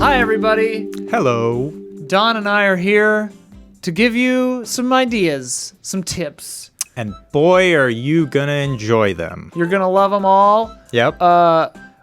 Hi, everybody. Hello. Don and I are here to give you some ideas, some tips. And boy, are you gonna enjoy them. You're gonna love them all. Yep.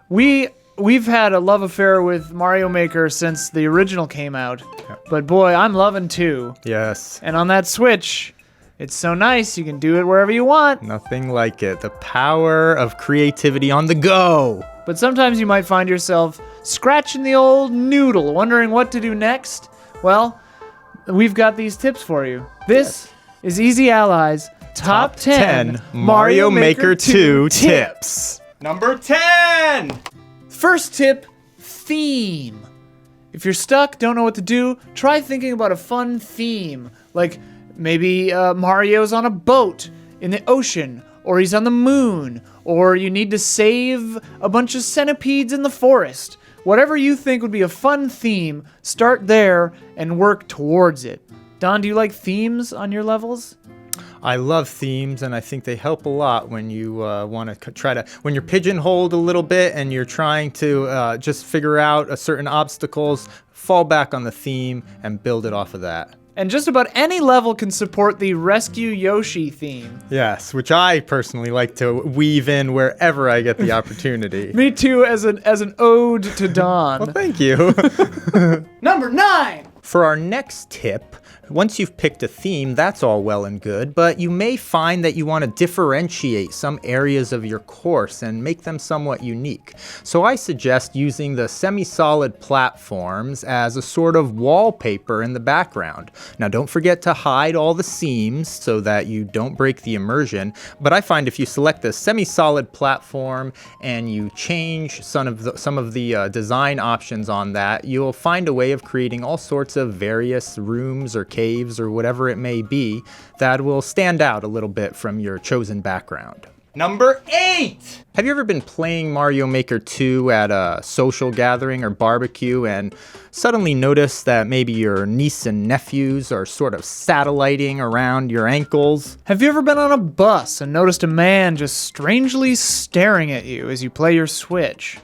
We've had a love affair with Mario Maker since the original came out. Yep. But boy, I'm loving 2. Yes. And on that Switch, it's so nice. You can do it wherever you want. Nothing like it. The power of creativity on the go. But sometimes you might find yourself scratching the old noodle, wondering what to do next. Well, we've got these tips for you. This is Easy Allies Top 10 Mario Maker 2 tips. Number 10! First tip, theme. If you're stuck, don't know what to do, try thinking about a fun theme. Like maybe Mario's on a boat in the ocean, or he's on the moon, or you need to save a bunch of centipedes in the forest. Whatever you think would be a fun theme, start there and work towards it. Don, do you like themes on your levels? I love themes, and I think they help a lot when you want to when you're pigeonholed a little bit and you're trying to just figure out a certain obstacles, fall back on the theme and build it off of that. And just about any level can support the Rescue Yoshi theme. Yes, which I personally like to weave in wherever I get the opportunity. Me too, as an ode to Don. Well, thank you. Number 9! For our next tip, once you've picked a theme, that's all well and good, but you may find that you want to differentiate some areas of your course and make them somewhat unique. So I suggest using the semi-solid platforms as a sort of wallpaper in the background. Now don't forget to hide all the seams so that you don't break the immersion, but I find if you select the semi-solid platform and you change some of the design options on that, you'll find a way of creating all sorts of various rooms or caves or whatever it may be that will stand out a little bit from your chosen background. Number 8! Have you ever been playing Mario Maker 2 at a social gathering or barbecue and suddenly noticed that maybe your niece and nephews are sort of satelliting around your ankles? Have you ever been on a bus and noticed a man just strangely staring at you as you play your Switch?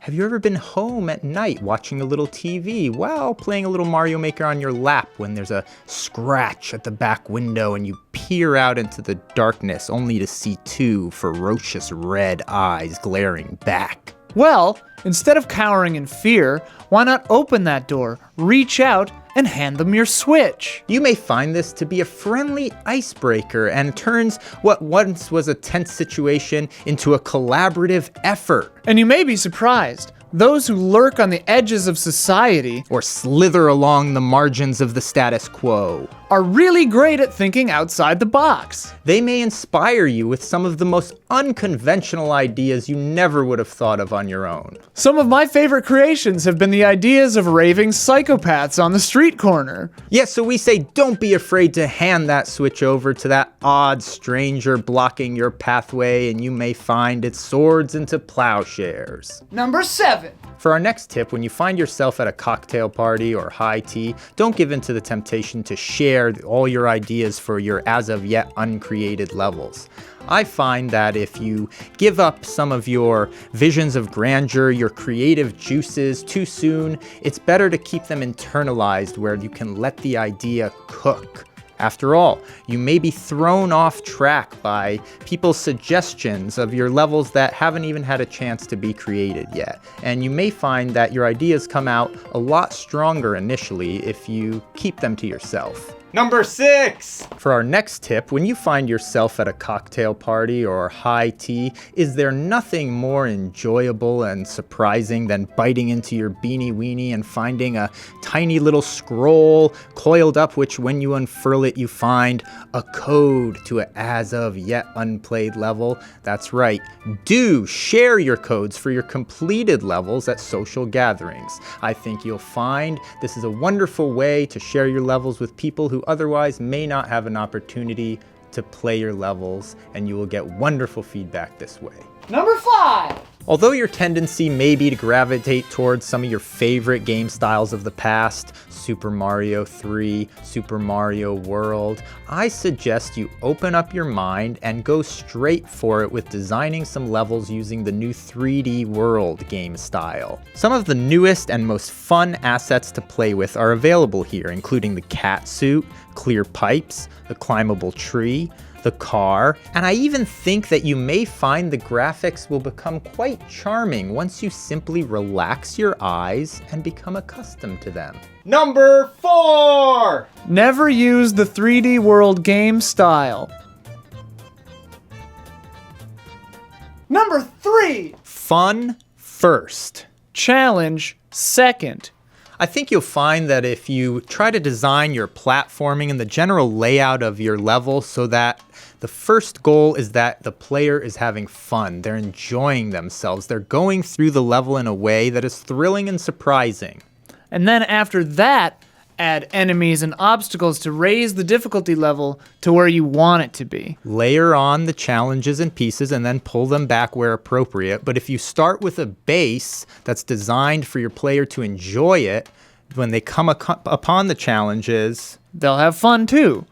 Have you ever been home at night watching a little TV while playing a little Mario Maker on your lap when there's a scratch at the back window and you peer out into the darkness only to see 2 ferocious red eyes glaring back? Well, instead of cowering in fear, why not open that door, reach out, and hand them your Switch? You may find this to be a friendly icebreaker and turns what once was a tense situation into a collaborative effort. And you may be surprised. Those who lurk on the edges of society Or slither along the margins of the status quo. are really great at thinking outside the box. They may inspire you with some of the most unconventional ideas you never would have thought of on your own. Some of my favorite creations have been the ideas of raving psychopaths on the street corner. Yes, so we say don't be afraid to hand that Switch over to that odd stranger blocking your pathway, and you may find it swords into plowshares. Number 7. For our next tip, when you find yourself at a cocktail party or high tea, don't give in to the temptation to share all your ideas for your as of yet uncreated levels. I find that if you give up some of your visions of grandeur, your creative juices too soon, it's better to keep them internalized where you can let the idea cook. After all, you may be thrown off track by people's suggestions of your levels that haven't even had a chance to be created yet. And you may find that your ideas come out a lot stronger initially if you keep them to yourself. Number 6! For our next tip, when you find yourself at a cocktail party or high tea, is there nothing more enjoyable and surprising than biting into your beanie weenie and finding a tiny little scroll coiled up, which when you unfurl it, you find a code to an as of yet unplayed level? That's right. Do share your codes for your completed levels at social gatherings. I think you'll find this is a wonderful way to share your levels with people who otherwise may not have an opportunity to play your levels, and you will get wonderful feedback this way. Number 5. Although your tendency may be to gravitate towards some of your favorite game styles of the past, Super Mario 3, Super Mario World, I suggest you open up your mind and go straight for it with designing some levels using the new 3D World game style. Some of the newest and most fun assets to play with are available here, including the cat suit, clear pipes, the climbable tree, the car, and I even think that you may find the graphics will become quite charming once you simply relax your eyes and become accustomed to them. Number 4! Never use the 3D World game style. Number 3. Fun first. Challenge second. I think you'll find that if you try to design your platforming and the general layout of your level so that the first goal is that the player is having fun, they're enjoying themselves, they're going through the level in a way that is thrilling and surprising. And then after that, add enemies and obstacles to raise the difficulty level to where you want it to be. Layer on the challenges and pieces and then pull them back where appropriate. But if you start with a base that's designed for your player to enjoy it, when they come upon the challenges, they'll have fun too.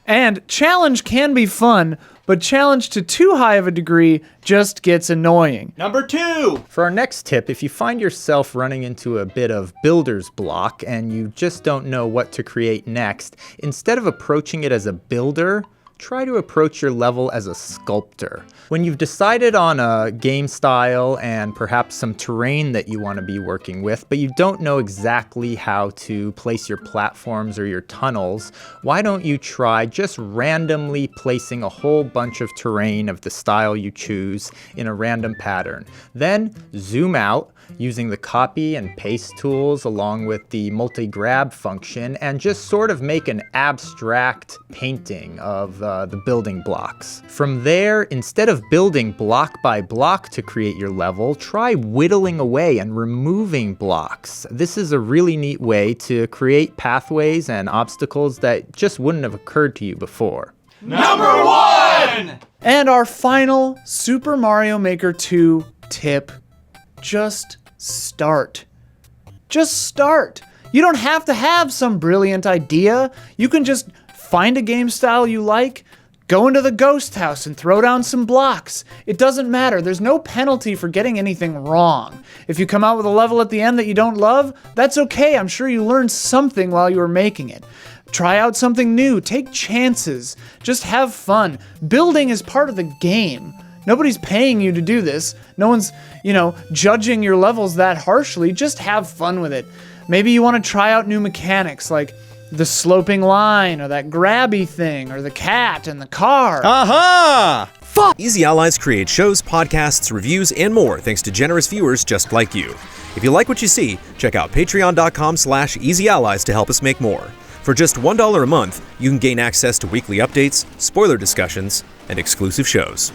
And challenge can be fun, but challenge to too high of a degree just gets annoying. Number 2! For our next tip, if you find yourself running into a bit of builder's block and you just don't know what to create next, instead of approaching it as a builder, try to approach your level as a sculptor. When you've decided on a game style and perhaps some terrain that you want to be working with, but you don't know exactly how to place your platforms or your tunnels, why don't you try just randomly placing a whole bunch of terrain of the style you choose in a random pattern. Then zoom out using the copy and paste tools along with the multi-grab function and just sort of make an abstract painting of the building blocks. From there, instead of building block by block to create your level, try whittling away and removing blocks. This is a really neat way to create pathways and obstacles that just wouldn't have occurred to you before. Number 1! And our final Super Mario Maker 2 tip: just start. Just start. You don't have to have some brilliant idea. You can just find a game style you like, go into the ghost house and throw down some blocks. It doesn't matter. There's no penalty for getting anything wrong. If you come out with a level at the end that you don't love, that's okay. I'm sure you learned something while you were making it. Try out something new. Take chances. Just have fun. Building is part of the game. Nobody's paying you to do this. No one's, judging your levels that harshly. Just have fun with it. Maybe you want to try out new mechanics like the sloping line or that grabby thing or the cat and the car. Aha! Easy Allies create shows, podcasts, reviews, and more thanks to generous viewers just like you. If you like what you see, check out patreon.com/easyallies to help us make more. For just $1 a month, you can gain access to weekly updates, spoiler discussions, and exclusive shows.